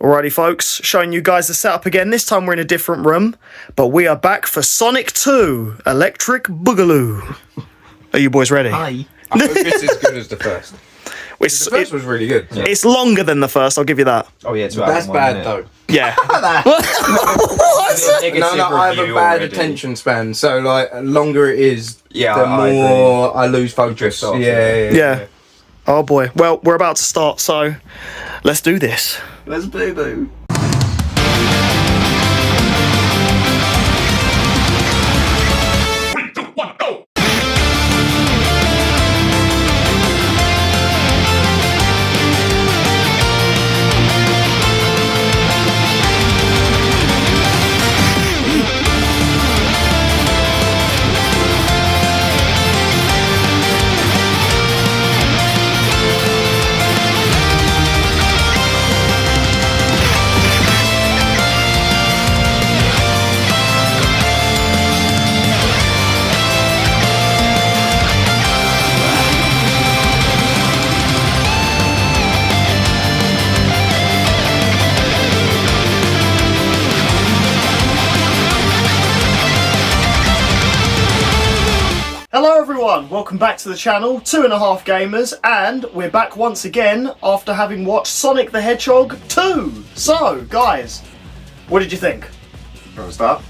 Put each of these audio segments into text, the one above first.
Alrighty folks, showing you guys the setup again. This time we're in a different room, but we are back for Sonic 2 Electric Boogaloo. Are you boys ready? Hi. I hope it's as good as the first. The first was really good. Yeah. It's longer than the first, I'll give you that. Oh yeah, that's bad though. Yeah. No, I have a bad attention span, so like longer it is, the more I lose focus. Yeah. Oh boy. Well, we're about to start, so let's do this. Let's boo-boo. Hello everyone, welcome back to the channel, 2.5 Gamers, and we're back once again after having watched Sonic the Hedgehog 2. So, guys, what did you think? From the start?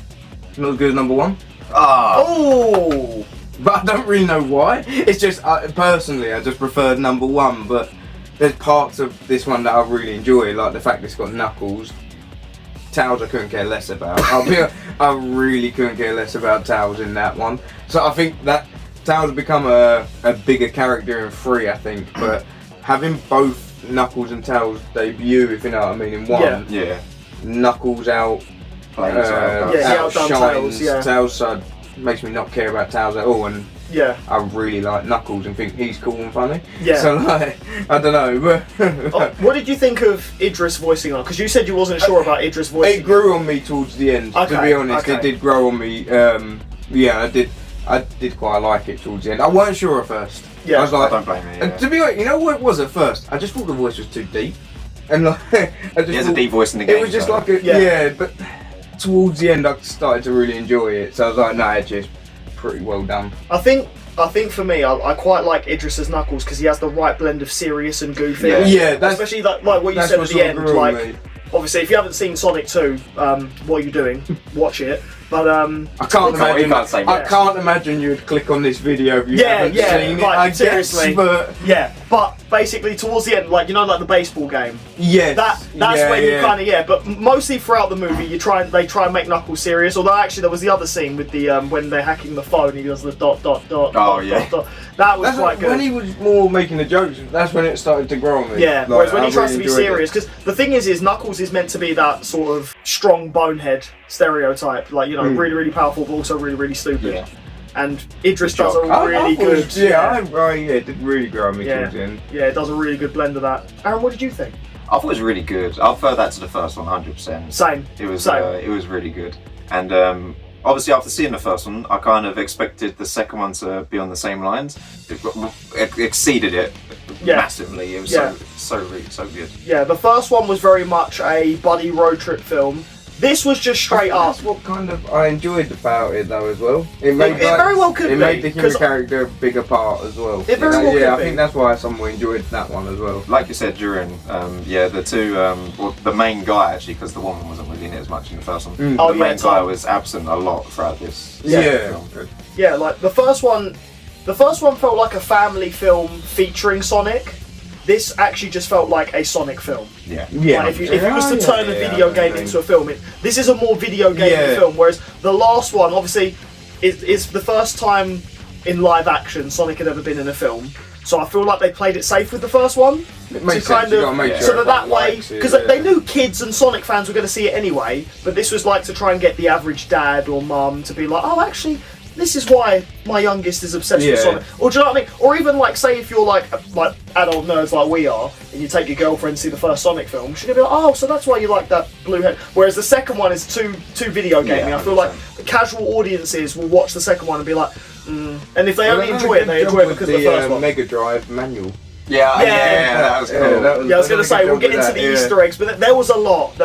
Not as good as number one. Oh! But I don't really know why. It's just, personally, I just preferred number one, but there's parts of this one that I really enjoy, like the fact it's got Knuckles. Tails I couldn't care less about. I really couldn't care less about Tails in that one. So I think that Tails has become a bigger character in 3, I think, but having both Knuckles and Tails debut, if you know what I mean, in 1, Knuckles outshines Tails, so makes me not care about Tails at all, and I really like Knuckles and think he's cool and funny. Yeah. So like, I don't know. But what did you think of Idris voicing on? Because you said you wasn't sure about Idris voicing. It grew on me towards the end. To be honest, it did grow on me. I did quite like it towards the end. I weren't sure at first. Yeah. I was like, I don't blame you. To be honest, you know what it was at first? I just thought the voice was too deep, and like he has a deep voice in the game. It was just like but towards the end I started to really enjoy it. So I was like, nah, it's just pretty well done. I think for me, I quite like Idris as Knuckles because he has the right blend of serious and goofy. Yeah, that's, especially like what you said at the end. Like, obviously, if you haven't seen Sonic 2, what are you doing? Watch it. But I can't imagine you'd click on this video if you haven't seen it. Like, seriously. But but basically towards the end, like like the baseball game. Yes. That's when you kind of But mostly throughout the movie, they try and make Knuckles serious. Although actually there was the other scene with the when they're hacking the phone, he does the dot. That was quite good. When he was more making the jokes, that's when it started to grow on me. Yeah. Whereas when he tries to be serious, because the thing is Knuckles is meant to be that sort of strong bonehead stereotype, like really, really powerful, but also really, really stupid. Yeah. And Idris does a really good. It did really grow on me towards the end. Yeah, it does a really good blend of that. Aaron, what did you think? I thought it was really good. I'll prefer that to the first one, 100%. Same. It was really good. And obviously, after seeing the first one, I kind of expected the second one to be on the same lines. It exceeded it massively. It was so good. Yeah, the first one was very much a buddy road trip film. This was just straight up. That's what kind of I enjoyed about it though as well. It very well could be. It made the human character a bigger part as well. It very well could be. I think that's why I somewhat enjoyed that one as well. Like you said during, the two, the main guy actually, because the woman wasn't really in it as much in the first one. The main guy was absent a lot throughout this film. Yeah, like the first one felt like a family film featuring Sonic. This actually just felt like a Sonic film. Yeah. Like if you was to turn a video game into a film, this is a more video game film. Whereas the last one, obviously, is the first time in live action Sonic had ever been in a film. So I feel like they played it safe with the first one. It makes sense. You gotta make sure that way, because they knew kids and Sonic fans were going to see it anyway. But this was like to try and get the average dad or mum to be like, oh, actually, this is why my youngest is obsessed with Sonic. Or do you know what I mean? Or even like, say if you're like adult nerds like we are, and you take your girlfriend to see the first Sonic film, she's gonna be like, oh, so that's why you like that blue head. Whereas the second one is too video gaming. I feel like casual audiences will watch the second one and be like, and if they only enjoy it, they enjoy it because of the first one. Mega Drive manual. Yeah, that was cool. I was going to say, we'll get into the Easter eggs, but there was a lot.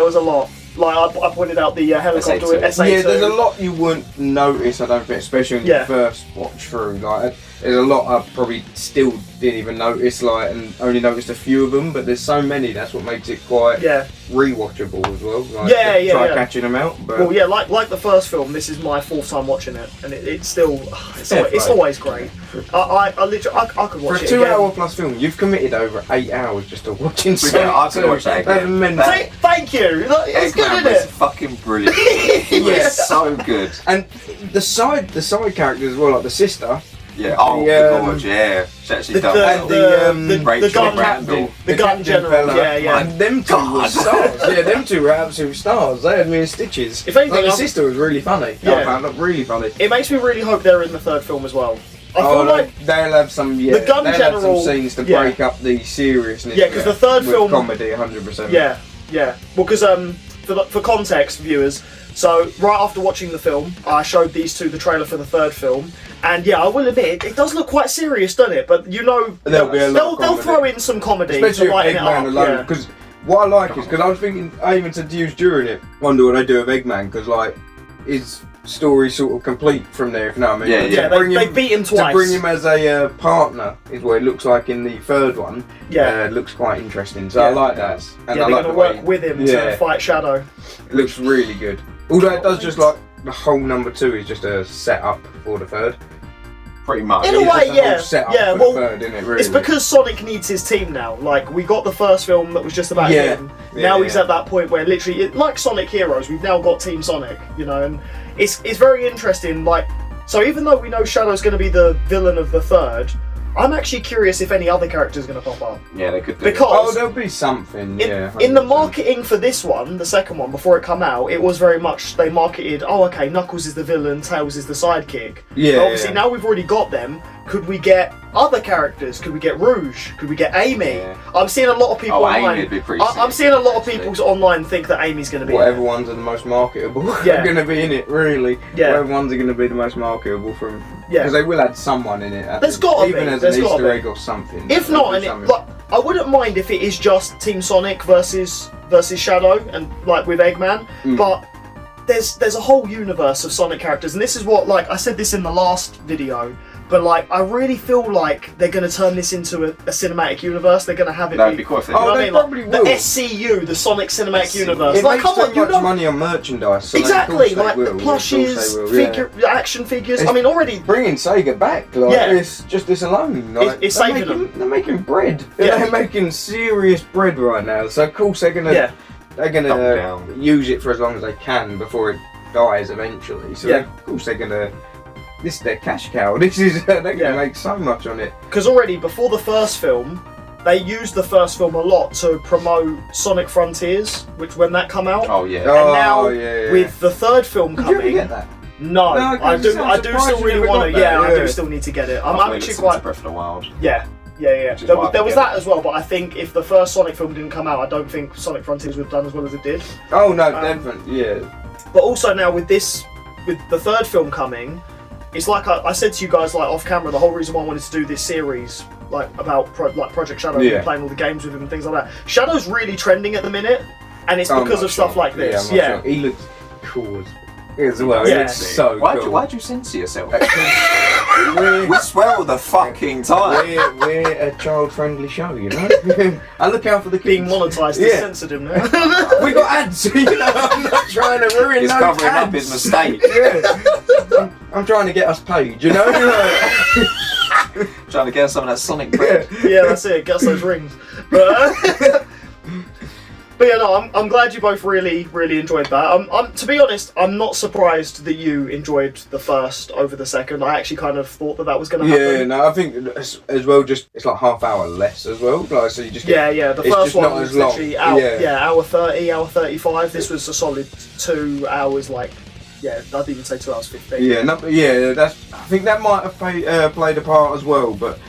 Like, I pointed out the helicopter with SA2. Yeah, there's a lot you wouldn't notice, I don't think, especially when you first watch through. Like, there's a lot I probably still didn't even notice, like, and only noticed a few of them, but there's so many, that's what makes it quite rewatchable as well. Like, try catching them out. But well, yeah, like the first film, this is my 4th time watching it, and it's still, it's always great. I literally, I could watch it for a 2 again. hour plus film, you've committed over 8 hours just to watching Sonic. I could watch that again. Thank you. It's good, isn't it? Fucking brilliant. It was so good. And the side characters as well, like the sister. Yeah. Oh, God, yeah. She actually done the gun Randall. The gun general. Yeah. And them two were stars. Yeah, them two were absolute stars. They had me in stitches. If anything, the sister was really funny. Yeah. I found it really funny. It makes me really hope they're in the 3rd film as well. I feel like they'll have some. the gun they'll general have some scenes to break up the seriousness. Yeah, because the 3rd with film comedy, 100%. Yeah. Well, because for context, viewers. So right after watching the film, I showed these two the trailer for the 3rd film, and I will admit it does look quite serious, doesn't it? But they'll throw in some comedy, especially to lighten it up. alone. Because what I like is because I was thinking, I even said to you during it, wonder what I do with Eggman, because like his story sort of complete from there. If you know what I mean? They beat him twice. To bring him as a partner is what it looks like in the 3rd one. It looks quite interesting. So I like that. And they're going to work with him to fight Shadow. It looks really good. Although it does just like the whole number 2 is just a setup for the 3rd. Pretty much. In a way, well, the 3rd, isn't it, really? It's because Sonic needs his team now. Like, we got the 1st film that was just about him. Now he's at that point where literally, like Sonic Heroes, we've now got Team Sonic, and it's very interesting. Like, so even though we know Shadow's going to be the villain of the 3rd, I'm actually curious if any other character is going to pop up. Yeah, they could do. Because there'll be something. In the marketing for this one, the 2nd one, before it come out, it was very much they marketed. Oh, okay, Knuckles is the villain, Tails is the sidekick. Yeah. But obviously, now we've already got them. Could we get other characters? Could we get Rouge? Could we get Amy? Yeah. I'm seeing a lot of people online. Amy would be pretty I'm seeing a lot of people online think that Amy's going to be. Whatever ones are the most marketable are going to be in it. Really. Yeah. Whatever ones are going to be the most marketable from. Because they will add someone in it. There's got to be. Even as an Easter egg or something. If not, I wouldn't mind if it is just Team Sonic versus Shadow, and like with Eggman, but there's a whole universe of Sonic characters, and this is what, like I said this in the last video, but like I really feel like they're going to turn this into a cinematic universe. They're going to have it. That'd be cool if they did. They probably will. The SCU, the Sonic Cinematic Universe. It like, makes come so on, much money on merchandise. So exactly, like the plushes, action figures. I mean, already bringing Sega back. Like, it's just this alone. Like, it's saving them. They're making bread. They're making serious bread right now. So of course they're gonna use it for as long as they can before it dies eventually. So of course they're gonna. This is their cash cow. They're gonna make so much on it. Because already before the 1st film, they used the 1st film a lot to promote Sonic Frontiers, which when that come out. Oh yeah. And now with the 3rd film coming. Did you ever get that? No, I do still really want to. I do still need to get it. I'm actually quite. Breath of the Wild. Yeah. There was that as well, but I think if the 1st Sonic film didn't come out, I don't think Sonic Frontiers would have done as well as it did. Oh no, definitely, But also now with the 3rd film coming, it's like I said to you guys like off camera, the whole reason why I wanted to do this series like about Project Shadow and playing all the games with him and things like that. Shadow's really trending at the minute, and it's because of stuff like this. Sure. He looks cool as well. He looks so cool. Why'd you censor yourself? We swear all the fucking time. We're a child-friendly show, you know. I look out for the kids. Being monetised is censored him now. We got ads, I'm not trying to ruin He's covering up his mistake. I'm trying to get us paid, you know. Trying to get some of that Sonic bread. Yeah, that's it. Get us those rings. But yeah, no, I'm glad you both really enjoyed that. To be honest, I'm not surprised that you enjoyed the 1st over the 2nd. I actually kind of thought that was going to happen. Yeah, no, I think as well, just it's like half hour less as well. Like, so you just get, the first one was literally hour 30, hour 35. This was a solid 2 hours, like. Yeah, I'd even say 2 hours 15. I think that might have played a part as well. But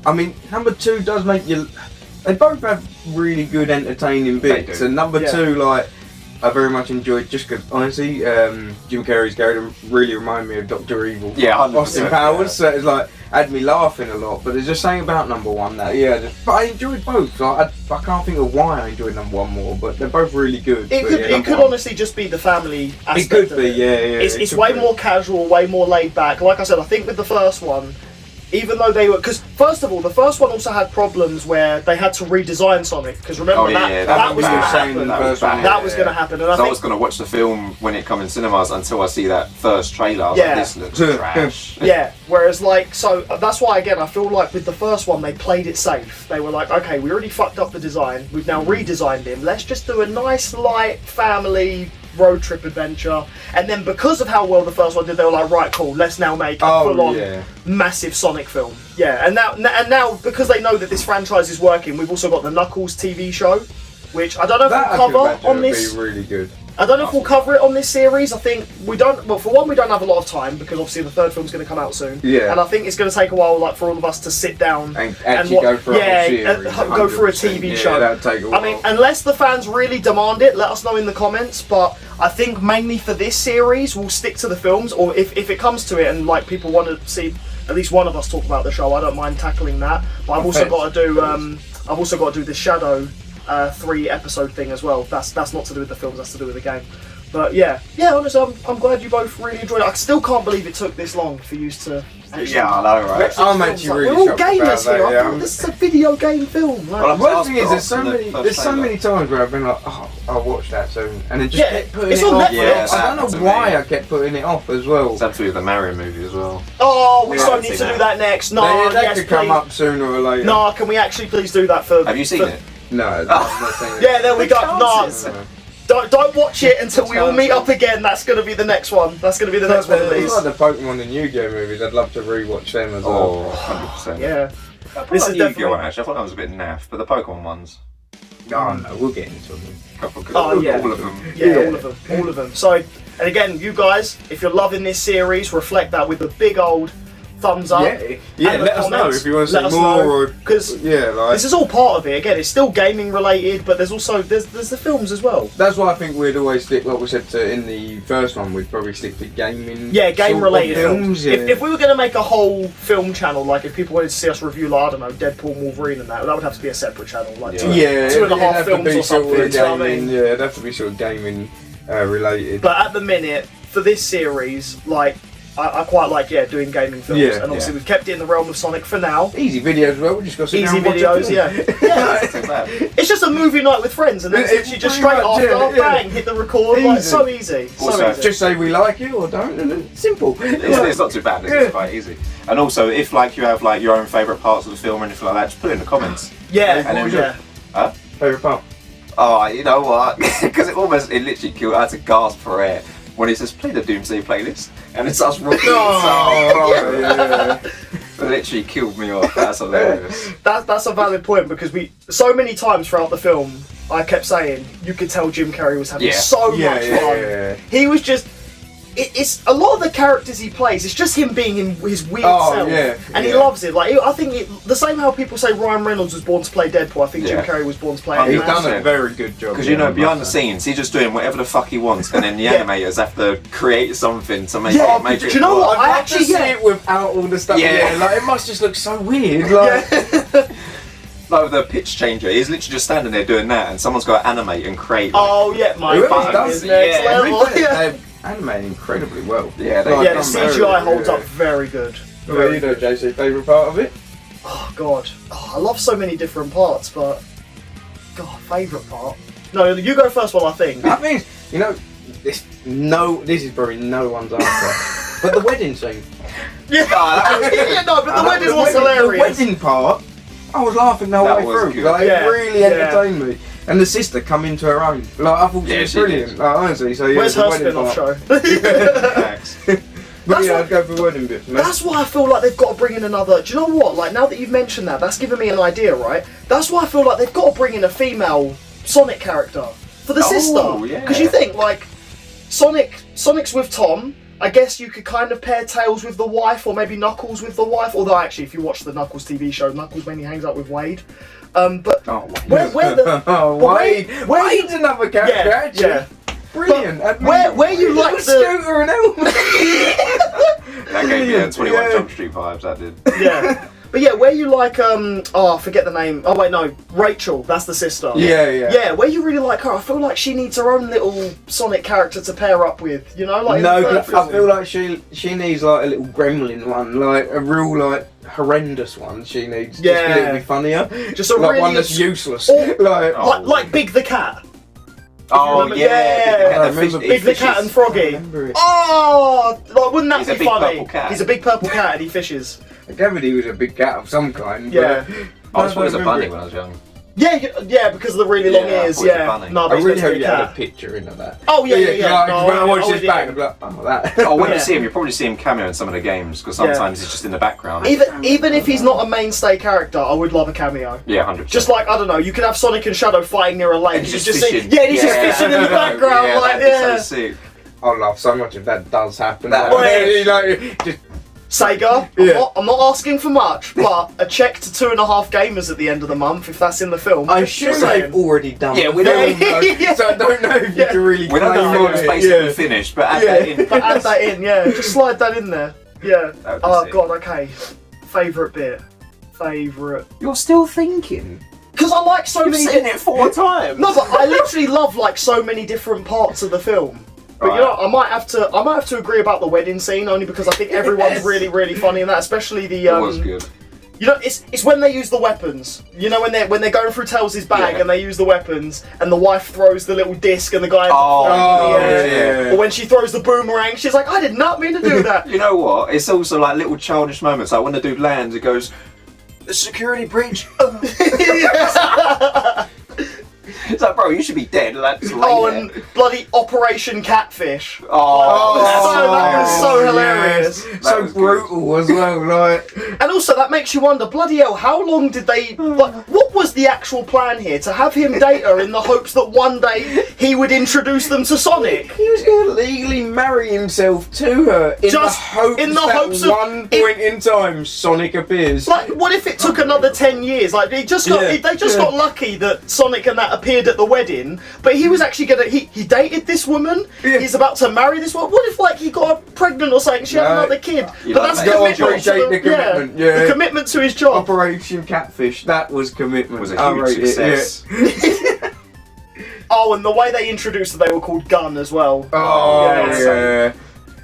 I mean, number 2 does make you. They both have really good entertaining bits, and number 2, like I very much enjoyed, just because honestly, Jim Carrey's character really reminded me of Dr. Evil. Yeah, 100%, Austin Powers. yeah. So it's like had me laughing a lot. But there's just something about number one that but I enjoyed both. Like, I can't think of why I enjoyed number one more, but they're both really good. It could honestly just be the family aspect. It could of be, it. yeah. It's way more casual, way more laid back. Like I said, I think with the first one, even though they were, because first of all, the first one also had problems where they had to redesign Sonic. Because remember that was going to happen. That was going to happen. And I was going to watch the film when it came in cinemas until I see that first trailer. I was like, this looks trash. Yeah. Whereas so that's why again I feel like with the first one they played it safe. They were like, okay, we already fucked up the design. We've now redesigned him. Let's just do a nice light family road trip adventure. And then because of how well the first one did, they were like, right, cool, let's now make a full-on massive Sonic film. Yeah, and now because they know that this franchise is working, we've also got the Knuckles TV show, which I don't know if we'll cover on this. Be really good. I don't know if we'll cover it on this series. I think we don't. Well, for one, we don't have a lot of time because obviously the third film's going to come out soon. Yeah. And I think it's going to take a while, like for all of us to sit down and actually go through a series. Go through a TV show. That'd take a while. I mean, unless the fans really demand it, let us know in the comments. But I think mainly for this series, we'll stick to the films. Or if it comes to it and like people want to see at least one of us talk about the show, I don't mind tackling that. But I've also got to do the Shadow 3-episode thing as well. That's not to do with the films. That's to do with the game. But yeah. Honestly, I'm glad you both really enjoyed it. I still can't believe it took this long for you to. Yeah, I know, right? I'm actually really we're all shocked gamers about here. that, I thought this is a video game film. Like, Well, the thing is, there's so many times where I've been like, oh, I'll watch that soon, and then just kept putting it's it on off. Netflix. I don't know why I kept putting it off as well. It's absolutely the Mario movie as well. Oh, we Yeah, so I've need seen to do that. that next. No, That yes, could come please. up sooner or later. No, can we actually please do that for? Have you seen it? No, I'm not saying it. Yeah, there we go. No, chances. don't watch it until we all meet up again. That's gonna be the next one. That's gonna be the next one of It's these. like the Pokemon and Yu-Gi-Oh movies. I'd love to rewatch them as well. Oh, 100%. Yeah. This is is Yu-Gi-Oh! definitely- One, actually. I thought that was a bit naff, but the Pokemon ones. Oh no, we'll get into them. Oh, yeah. All of them. Yeah, all of them. So, and again, you guys, if you're loving this series, reflect that with a big old thumbs up. Yeah. And the Let us know comments, if you want to let see us more, know, or 'cause like this is all part of it. Again, it's still gaming related, but there's also there's the films as well. that's why I think we'd always stick. Like we said in the first one, we'd probably stick to gaming. Yeah, game sort of related films. Yeah. If we were going to make a whole film channel, like if people wanted to see us review, like, I don't know, Deadpool, Wolverine, and that would have to be a separate channel, like two and a half films or something. Sort of do you know what I gaming, mean? yeah, it'd have to be sort of gaming related. But at the minute, for this series, like I quite like doing gaming films, Yeah, and obviously we've kept it in the realm of Sonic for now. Easy videos, well, we just got to sit Easy down and watch videos, a yeah. film. Not too bad. It's just a movie night with friends, and then it's literally just straight pretty after, much, yeah. bang, hit the record, like so easy. Also, So easy. Just say we like it or don't, and it's simple. It's not too bad. It's quite easy. And also, if like you have like your own favourite parts of the film or anything like that, just put it in the comments. Yeah, And then yeah. Favourite part? Oh, you know what? Because it literally killed. I had to gasp for air when he says play the Doomsday playlist, and it starts rocking. Yeah. It literally killed me off. That's hilarious. That's a valid point because so many times throughout the film I kept saying you could tell Jim Carrey was having so much fun. Yeah. He was just. It's a lot of the characters he plays. It's just him being in his weird self, and he loves it. Like I think the same how people say Ryan Reynolds was born to play Deadpool. I think Jim Carrey was born to play. He's Ant-Man. done a very good job. Because behind the scenes, he's just doing whatever the fuck he wants, and then the animators have to create something to make it. Make do it you know what? work. I I actually see it without all the stuff. Yeah. Like it must just look so weird. Like Like the pitch changer, he's literally just standing there doing that, and someone's got to animate and create. Like, Oh yeah, my Whoever fucking does is it, next level. They're animating incredibly well. Yeah, they- Like, Yeah, the done very CGI well, holds up very good. What about you, though, JC? Favourite part of it? Oh god, I love so many different parts, but god, favourite part. No, you go first. Well, I think. I think this is probably no one's answer, but the wedding scene. Yeah, yeah, no, but the wedding was hilarious. The wedding part, I was laughing the whole That way was through. good. Like, Yeah, it really yeah. entertained me. And the sister come into her own. Like I thought she Yeah, was she brilliant. did. Like, honestly, so yeah. Where's the her wedding spin-off part. show? Facts. But That's yeah, what- I'd go for the wedding bit. Man. That's why I feel like they've got to bring in another. Do you know what? Like now that you've mentioned that, that's given me an idea, right? That's why I feel like they've got to bring in a female Sonic character for the sister. Yeah. Because you think like Sonic's with Tom. I guess you could kind of pair Tails with the wife, or maybe Knuckles with the wife. Although actually, if you watch the Knuckles TV show, Knuckles mainly hangs out with Wade. But Oh, where the Oh, but Wade. Wade's another character, actually. brilliant. Where you like the scooter and helmet. That gave me a 21 Yeah. Jump Street vibes, that did. yeah. But yeah, where you like I forget the name. Oh wait, no, Rachel. That's the sister. Yeah. Where you really like her, I feel like she needs her own little Sonic character to pair up with. You know, like No, but I feel like she needs like a little gremlin one, like a real like horrendous one. She needs just a little bit funnier, just a like really one that's useless, or- like like Big the Cat. Oh, remember- yeah. Big the Cat and Froggy. Oh, like, wouldn't that He's a be big funny? purple cat. He's a big purple cat and he fishes. I gathered he was a big cat of some kind. Yeah. I just thought it was a bunny when I was young. Yeah, because of the really long Yeah, I ears. thought it was a Yeah, bunny. no, I but he's really meant to hope be you a had a cat. picture in of that. Oh yeah. Like, No, when I watch oh, this yeah. back, I'm like, oh that. Oh, when Yeah. you see him, you'll probably see him cameo in some of the games, because sometimes he's just in the background. Even if he's not a mainstay character, I would love a cameo. Yeah, 100%. Just like, I don't know, you could have Sonic and Shadow fighting near a lake. And You he's just just see, fishing. yeah, and he's just fishing in the background, yeah, like, that'd be so sick. I love so much if that does happen. That- Like, like, just Sega, Yeah. I'm not asking for much, but a check to 2.5 gamers at the the end if that's in the film. I'm Just sure saying. they've already done. Yeah, it. we don't know. So I don't know if you can really. We don't know claim if on it's it, basically finished, but add that in. But add that in, yeah. Just slide that in there. Yeah. That would be Oh sick. god, okay. Favourite bit. Favourite. You're still thinking. Because I like so You've many. seen it 4 times. No, but I literally love like so many different parts of the film. But you know, I might have to agree about the wedding scene only because I think everyone's really, really funny in that, especially the. It was good. You know, it's when they use the weapons. You know, when they're going through Tails' bag Yeah. and they use the weapons, and the wife throws the little disc and the guy. Oh, yeah. Or when she throws the boomerang, she's like, I did not mean to do that. You know what? It's also like little childish moments. Like when the dude lands, it goes, "The security breach." It's like, bro, you should be dead. Like, just lay Oh, there. and bloody Operation Catfish. Oh, that was so yes. hilarious. That So was good. brutal as well. Like, And also, that makes you wonder, bloody hell, how long did they... Like, what was the actual plan here? To have him date her in the hopes that one day he would introduce them to Sonic? he was going to legally marry himself to her in Just in the hopes of- one point in time Sonic appears. Like, what if it took another 10 years? Like, they just got lucky that Sonic and that appeared at the wedding, but he was actually gonna... He dated this woman, he's about to marry this woman. What if, like, he got her pregnant or something, she had another kid? You But like that's that. commitment to Appreciate the commitment, yeah. The commitment to his job. Operation Catfish, that was commitment. was a I huge rate it, success. yeah. Oh, and the way they introduced that they were called Gun as well. Oh, Yeah. yeah.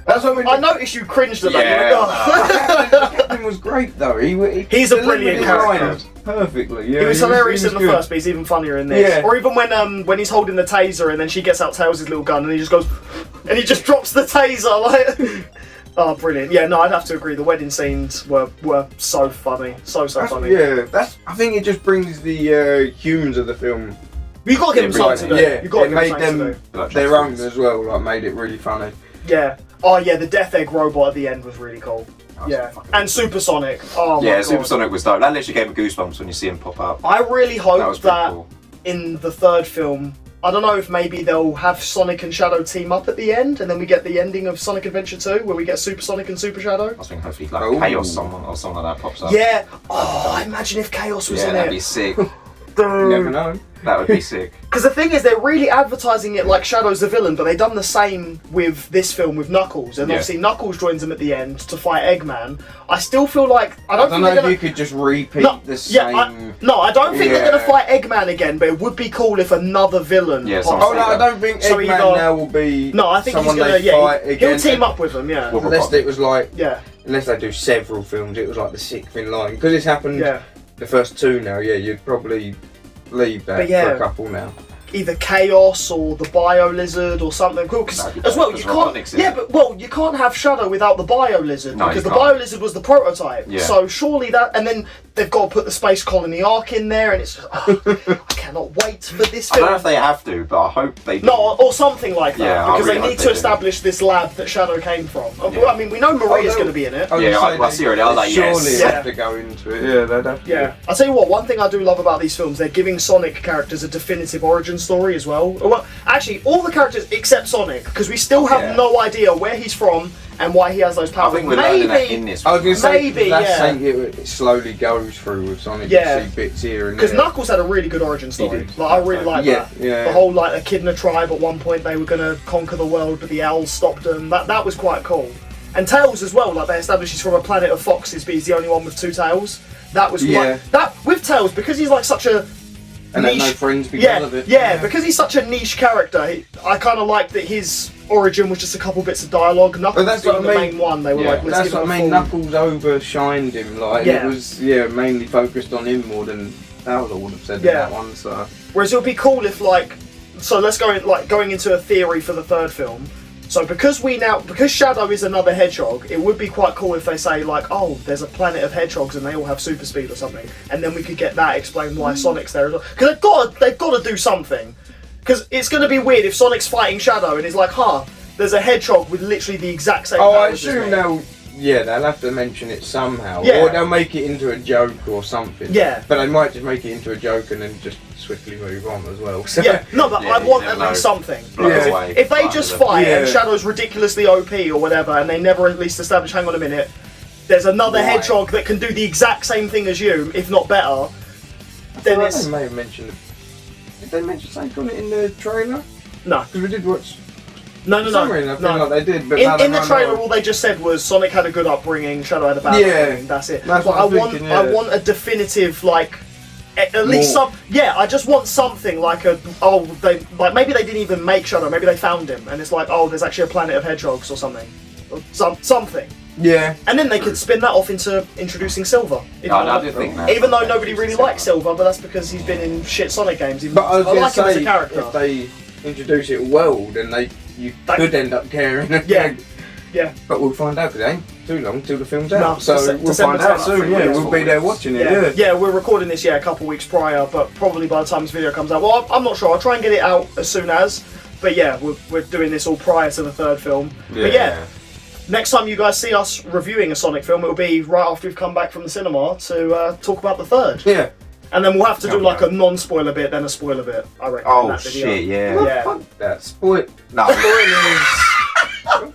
That's what we I noticed you cringed at that. Yeah. You were like, "Oh." The captain was great though. He's a delivered brilliant his character. lines perfectly. Yeah, He was hilarious he in the good. first, but he's even funnier in this. Yeah. Or even when he's holding the taser and then she gets out Tails' little gun and he just goes and he just drops the taser like. Oh, brilliant! Yeah, no, I'd have to agree. The wedding scenes were so funny, so funny. Yeah, I think it just brings the humans of the film. You got to give them something to do. Yeah, You got to it give made them something to them do. Like their own Transformers. as well. Like made it really funny. Yeah. Oh yeah, the Death Egg robot at the end was really cool. was Yeah, fucking and Supersonic. Oh my Yeah, god. Supersonic was dope. That literally gave me goosebumps when you see him pop up. I really That hope was pretty that cool. in the third film, I don't know if maybe they'll have Sonic and Shadow team up at the end, and then we get the ending of Sonic Adventure 2, where we get Super Sonic and Super Shadow. I was thinking hopefully like Oh. Chaos someone or something like that pops up. Yeah. Oh, imagine if Chaos was Yeah, in that'd it. be sick. You never know. That would be sick. Because the thing is, they're really advertising it like Shadow's the villain, but they've done the same with this film with Knuckles, and Yeah. obviously Knuckles joins them at the end to fight Eggman. I still feel like I don't I don't think know they're if gonna. you could just repeat No, the yeah, same. I don't think they're Yeah. gonna fight Eggman again, but it would be cool if another villain. Yeah, pops someone Oh no, up. I don't think So Eggman either- now will be. No, I think he's someone gonna. they Yeah, fight he'll against. team up with them. Yeah. Well, Unless it was like, Yeah. unless they do several films, it was like the sixth in line because it's happened. Yeah. The first two now, yeah, you'd probably leave that But yeah. for a couple now. Either Chaos or the Bio Lizard or something cool. Because That'd be as well, dope, you 'cause can't. Robotnik's in Yeah, it. but well, you can't have Shadow without the Bio Lizard No, because you the can't. Bio Lizard was the prototype. Yeah. So surely that, and then they've got to put the Space Colony Arc in there, and it's just, I cannot wait for this I don't know film. if they have to, but I hope they do. No, or something like that, Yeah, I because really they hope need they to do. establish this lab that Shadow came from. Yeah. Well, I mean, we know Maria's no. going to be in it. was Yeah, gonna I see already. I was like, surely yes. Yeah. have to go into it. Yeah, they'd have to. Yeah, I'll tell you what, one thing I do love about these films, they're giving Sonic characters a definitive origin origin story as well. Well, actually, all the characters except Sonic, because we still have no idea where he's from and why he has those powers. I think we're learning that in this. I was going to say, maybe, that's saying it slowly goes through with Sonic. Yeah. You see bits here and Because there. Knuckles had a really good origin story. did. Like, I really like that. Yeah. The whole like Echidna tribe at one point they were going to conquer the world, but the owls stopped them. That was quite cool. And Tails as well. Like they established he's from a planet of foxes, but he's the only one with 2 tails. That was quite, that with Tails, because he's like such a and niche, had no friends because of it. Yeah, because he's such a niche character. I kind of like that his origin was just a couple bits of dialogue. Knuckles being the main one. They were like, let's that's give him what I a mean. full... Knuckles overshined him. Like it was, mainly focused on him more than Bowser would have said in that one. So, whereas it would be cool if so let's go in, going into a theory for the 3rd film. So because Shadow is another hedgehog, it would be quite cool if they say like, oh, there's a planet of hedgehogs and they all have super speed or something, and then we could get that explain why Sonic's there as well. Because they've got to do something. Because it's going to be weird if Sonic's fighting Shadow and he's like, there's a hedgehog with literally the exact same. I assume they'll have to mention it somehow, or they'll make it into a joke or something. Yeah, but they might just make it into a joke and then just swiftly move on as well. So. Yeah, no, but I want at least something. If they just fight and Shadow's ridiculously OP or whatever, and they never at least establish, hang on a minute, there's another hedgehog that can do the exact same thing as you, if not better, then it's... They may have mentioned it. Did they mention something on it in the trailer? No. Because we did watch... No. I feel like they did, but in the trailer, all they just said was Sonic had a good upbringing, Shadow had a bad upbringing. That's it. That's but I want a definitive at least some. Yeah, I just want something like maybe they didn't even make Shadow, maybe they found him, and it's like, oh, there's actually a planet of hedgehogs or something, or something. Yeah. And then they could spin that off into introducing Silver. I did think that. Even though nobody really likes Silver, but that's because he's been in shit Sonic games. But I was like him as a say, character. if they introduce it well, then you could end up caring. Yeah. But we'll find out, because it ain't too long till the film's out. No, so we'll find out soon, we'll be there watching it, Yeah, we're recording this, a couple weeks prior, but probably by the time this video comes out. Well, I'm not sure. I'll try and get it out as soon as. But yeah, we're doing this all prior to the 3rd film. But next time you guys see us reviewing a Sonic film, it'll be right after we've come back from the cinema to talk about the 3rd. Yeah. And then we'll have to do like a non-spoiler bit, then a spoiler bit, I reckon. Oh shit, yeah. Fuck that. Spoilers.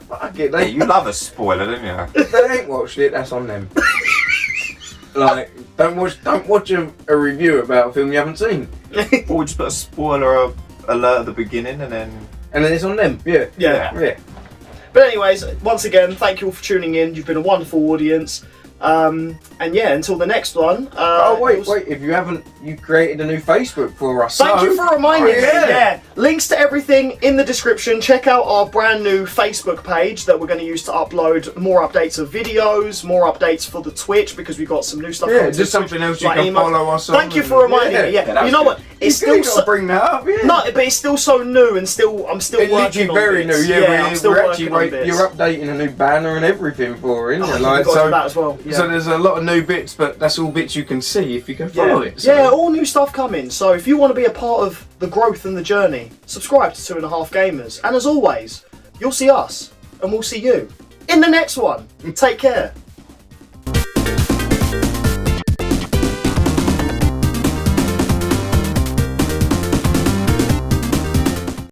Fuck it. You love a spoiler, don't you? If they ain't watched it, that's on them. Don't watch a review about a film you haven't seen. Or just put a spoiler alert at the beginning and then it's on them. Yeah. But anyways, once again, thank you all for tuning in. You've been a wonderful audience. And until the next one. Wait, if you haven't, you created a new Facebook for us. Thank you for reminding me. Yeah. Links to everything in the description. Check out our brand new Facebook page that we're going to use to upload more updates of videos, more updates for the Twitch, because we've got some new stuff. Yeah, just something else you can follow us on. Thank you for reminding me. Yeah, you know what? It's still so, bring that up. Yeah. No, but it's still so new, and I'm still working on very bits. new. Yeah, I'm still working on bits. You're updating a new banner and everything for it, isn't it? So that as well. So there's a lot of new bits, but that's all bits you can see if you go follow it. So. Yeah, all new stuff coming. So if you want to be a part of the growth and the journey, subscribe to 2.5 Gamers. And as always, you'll see us, and we'll see you in the next one. Take care.